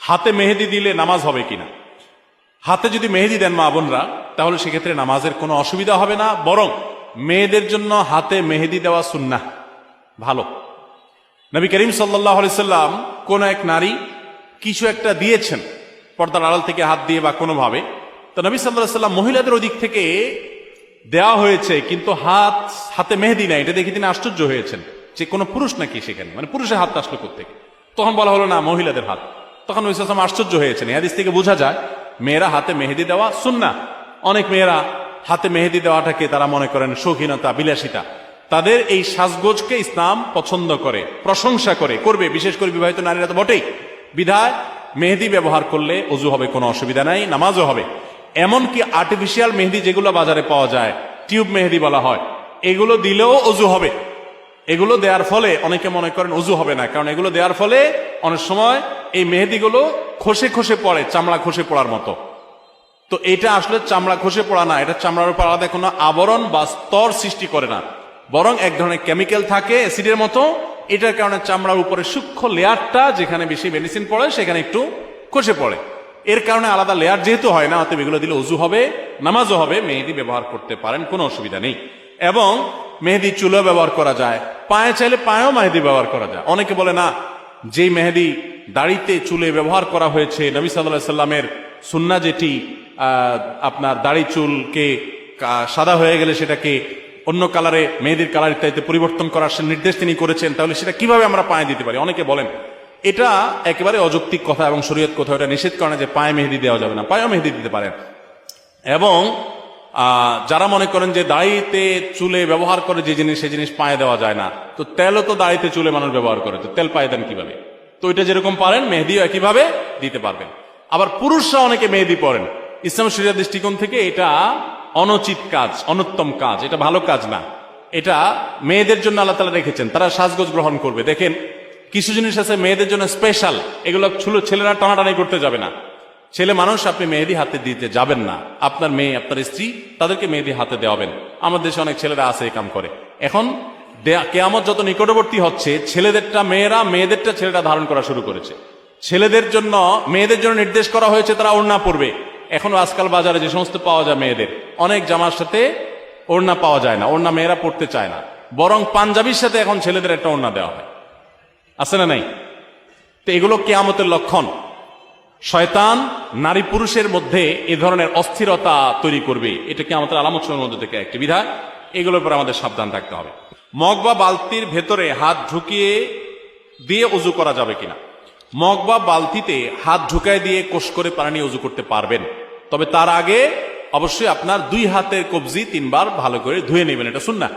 হাতে মেহেদি দিলে নামাজ হবে কিনা। হাতে যদি মেহেদি দেন মা বোনরা, তাহলে সেক্ষেত্রে নামাজের কোনো অসুবিধা হবে না, বরং মেয়েদের জন্য হাতে মেহেদি দেওয়া সুন্নাহ, ভালো। নবী করিম সাল্লাল্লাহু আলাইহি সাল্লাম কোন এক নারী কিছু একটা দিয়েছেন পর্দার আড়াল থেকে হাত দিয়ে বা কোনোভাবে, তো নবী সাল্লাল্লাহু আলাইহি সাল্লাম মহিলাদের ওদিক থেকে দেওয়া হয়েছে কিন্তু হাতে মেহেদি নাই, এটা দেখে তিনি আশ্চর্য হয়েছেন যে কোনো পুরুষ নাকি সেখানে, মানে পুরুষের হাতটা আসলো কোত্থেকে। তখন বলা হলো না, মহিলাদের হাত। তখন নবী সাল্লাল্লাহু আলাইহি সাল্লাম আশ্চর্য হয়েছেন। এই হাদিস থেকে বোঝা যায় মেয়েরা হাতে মেহেদি দেওয়া সুন্নাহ। অনেক মেয়েরা হাতে মেহেদি দেওয়াটাকে তারা মনে করেন শৌখিনতা, বিলাসিতা। তাদের এই সাজগোজকে ইসলাম পছন্দ করে, প্রশংসা করে, করবে, বিশেষ করে বিবাহিত নারীরা তো বটেই। বিধায় মেহেদি ব্যবহার করলে ওযু হবে, কোনো অসুবিধা নাই, নামাজও হবে। এমনকি আর্টিফিশিয়াল মেহেদি যেগুলো বাজারে পাওয়া যায়, টিউব মেহেদি বলা হয়, এগুলো দিলেও ওযু হবে। এগুলো দেওয়ার ফলে অনেকে মনে করেন ওযু হবে না, কারণ এগুলো দেওয়ার ফলে অনেক সময় এই মেহেদিগুলো খসে খসে পড়ে, চামড়া খসে পড়ার মতো। তো এটা আসলে চামড়া খসে পড়া না, এটা চামড়ার উপর আলাদা কোনো আবরণ বা স্তর সৃষ্টি করে না, বরং এক ধরনের কেমিক্যাল থাকে অ্যাসিডের মতো। এটার কারণে চামড়ার উপরে সূক্ষ্ম লেয়ারটা, যেখানে বেশি মেডিসিন পড়ে সেখানে একটু খসে পড়ে। এর কারণে আলাদা লেয়ার যেহেতু হয় না, অতএব এগুলো দিলে ওযু হবে, নামাজও হবে। মেহেদি ব্যবহার করতে পারেন, কোনো অসুবিধা নেই। এবং মেহেদি চুলেও ব্যবহার করা যায়, পায়ে চাইলে পায়েও মেহেদি ব্যবহার করা যায়। অনেকে বলে না, যেই মেহেদি দাড়িতে চুলে ব্যবহার করা হয়েছে, নবী সাল্লাল্লাহু আলাইহি সাল্লামের সুন্নাহ যেটি আপনার দাড়ি চুলকে সাদা হয়ে গেলে সেটাকে অন্য কালারে, মেহেদির কালার ইত্যাদিতে পরিবর্তন করার নির্দেশ তিনি করেছেন, তাহলে সেটা কিভাবে আমরা পায়ে দিতে পারি? অনেকে বলেন এটা একেবারে অযৌক্তিক কথা এবং শরীয়ত কোথাও এটা নিষেধ করে না যে পায়ে মেহেদি দেওয়া যাবে না, পায়েও মেহেদি দিতে পারেন। এবং যারা মনে করেন যে দাড়িতে চুলে ব্যবহার করে যে জিনিস, সেই জিনিস পায়ে দেওয়া যায় না, তো তেলও তো দাড়িতে চুলে মানুষ ব্যবহার করে, তো তেল পায়ে দেন কিভাবে? তো এটা যেরকম পারেন মেহেদিও একইভাবে দিতে পারবেন। আবার পুরুষরা অনেকে মেহেদি পরেন, ইসলাম শরীয়তের দৃষ্টিকোণ থেকে এটা অনুচিত কাজ, অনুত্তম কাজ, এটা ভালো কাজ না। এটা মেয়েদের জন্য আল্লাহ তাআলা রেখেছেন, তারা সাজগোজ গ্রহণ করবে। দেখেন কিছু জিনিস আছে মেয়েদের জন্য স্পেশাল, এগুলো ছেলেরা টানাটানি করতে যাবে না। ছেলে মানুষ, আপনি মেহেদি হাতে দিতে যাবেন না। আপনার মেয়ে, আপনার স্ত্রী, তাদেরকে মেহেদি হাতে দেওয়াবেন। আমাদের দেশে অনেক ছেলেরা আছে এই কাম করে। এখন কিয়ামত যত নিকটবর্তী হচ্ছে, ছেলেদেরটা মেয়েরা, মেয়েদেরটা ছেলেরা ধারণ করা শুরু করেছে। ছেলেদের জন্য, মেয়েদের জন্য নির্দেশ করা হয়েছে তারা ওড়না পরবে। এখনো আজকাল বাজারে যে সমস্ত পাওয়া যায় মেয়েদের, অনেক জামার সাথে ওড়না পাওয়া যায় না, ওড়না মেয়েরা পড়তে চায় না, বরং পাঞ্জাবির সাথে এখন ছেলেদের একটা ওড়না দেওয়া হয়, আছে না নাই? তো এগুলো কিয়ামতের লক্ষণ। শয়তান নারী পুরুষের মধ্যে এ ধরনের অস্থিরতা তৈরি করবে, এটা কিয়ামতের আলামতের মধ্যে থেকে একটি বিধায়। এগুলোর উপর আমাদের সাবধান থাকতে হবে। মগ বা বালতির ভেতরে হাত ঢুকিয়ে দিয়ে ওযু করা যাবে কিনা? মগ বা বালতিতে হাত ঢুকায় দিয়ে কোষ করে পানি ওযু করতে পারবেন, তবে তার আগে অবশ্যই আপনার দুই হাতের কবজি 3 বার ভালো করে ধুয়ে নেবেন, এটা সুন্নাহ।